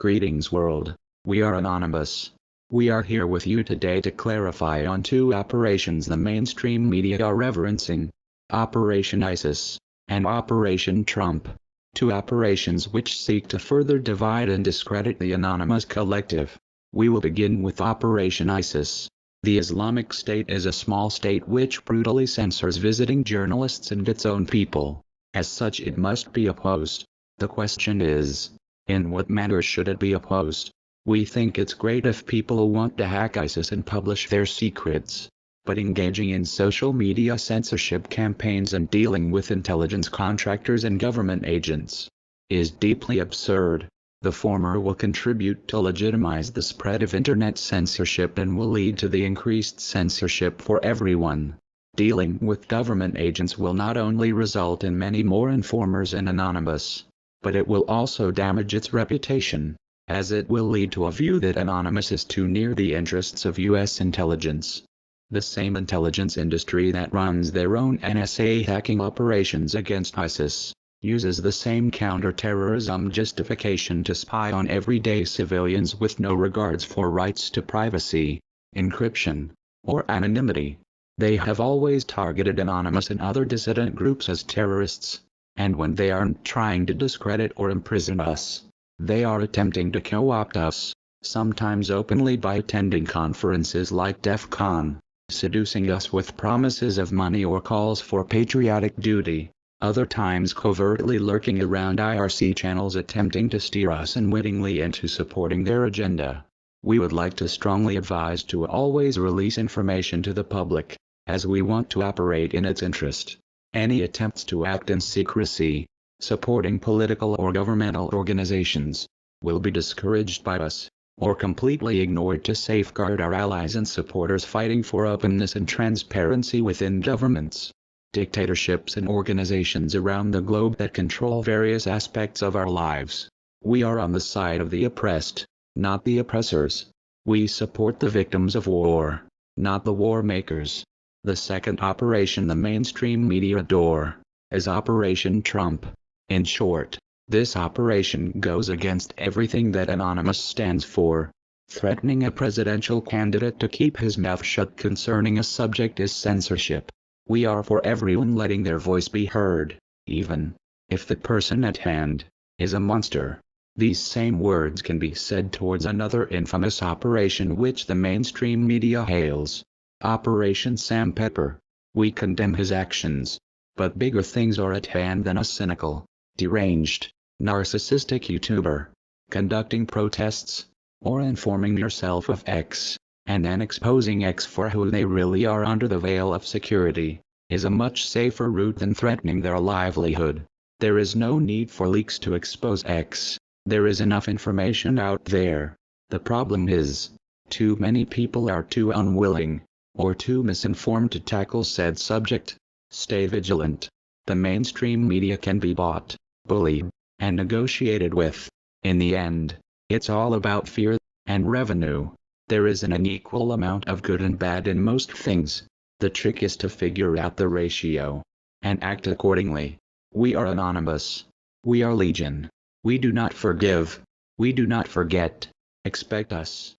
Greetings world, we are Anonymous. We are here with you today to clarify on two operations the mainstream media are reverencing. Operation ISIS, and Operation Trump. Two operations which seek to further divide and discredit the Anonymous collective. We will begin with Operation ISIS. The Islamic State is a small state which brutally censors visiting journalists and its own people. As such it must be opposed. The question is, in what manner should it be opposed? We think it's great if people want to hack ISIS and publish their secrets. But engaging in social media censorship campaigns and dealing with intelligence contractors and government agents is deeply absurd. The former will contribute to legitimize the spread of internet censorship and will lead to the increased censorship for everyone. Dealing with government agents will not only result in many more informers and Anonymous, but it will also damage its reputation, as it will lead to a view that Anonymous is too near the interests of U.S. intelligence. The same intelligence industry that runs their own NSA hacking operations against ISIS, uses the same counterterrorism justification to spy on everyday civilians with no regards for rights to privacy, encryption, or anonymity. They have always targeted Anonymous and other dissident groups as terrorists. And when they aren't trying to discredit or imprison us, they are attempting to co-opt us, sometimes openly by attending conferences like DEF CON, seducing us with promises of money or calls for patriotic duty, other times covertly lurking around IRC channels attempting to steer us unwittingly into supporting their agenda. We would like to strongly advise to always release information to the public, as we want to operate in its interest. Any attempts to act in secrecy, supporting political or governmental organizations, will be discouraged by us, or completely ignored to safeguard our allies and supporters fighting for openness and transparency within governments, dictatorships and organizations around the globe that control various aspects of our lives. We are on the side of the oppressed, not the oppressors. We support the victims of war, not the war makers. The second operation the mainstream media adore is Operation Trump. In short, this operation goes against everything that Anonymous stands for. Threatening a presidential candidate to keep his mouth shut concerning a subject is censorship. We are for everyone letting their voice be heard, even if the person at hand is a monster. These same words can be said towards another infamous operation which the mainstream media hails. Operation Sam Pepper. We condemn his actions, but bigger things are at hand than a cynical, deranged, narcissistic YouTuber conducting protests, or informing yourself of X, and then exposing X for who they really are under the veil of security, is a much safer route than threatening their livelihood. There is no need for leaks to expose X. There is enough information out there. The problem is, too many people are too unwilling, or too misinformed to tackle said subject. Stay vigilant. The mainstream media can be bought, bullied, and negotiated with. In the end, it's all about fear and revenue. There is an unequal amount of good and bad in most things. The trick is to figure out the ratio and act accordingly. We are Anonymous. We are Legion. We do not forgive. We do not forget. Expect us.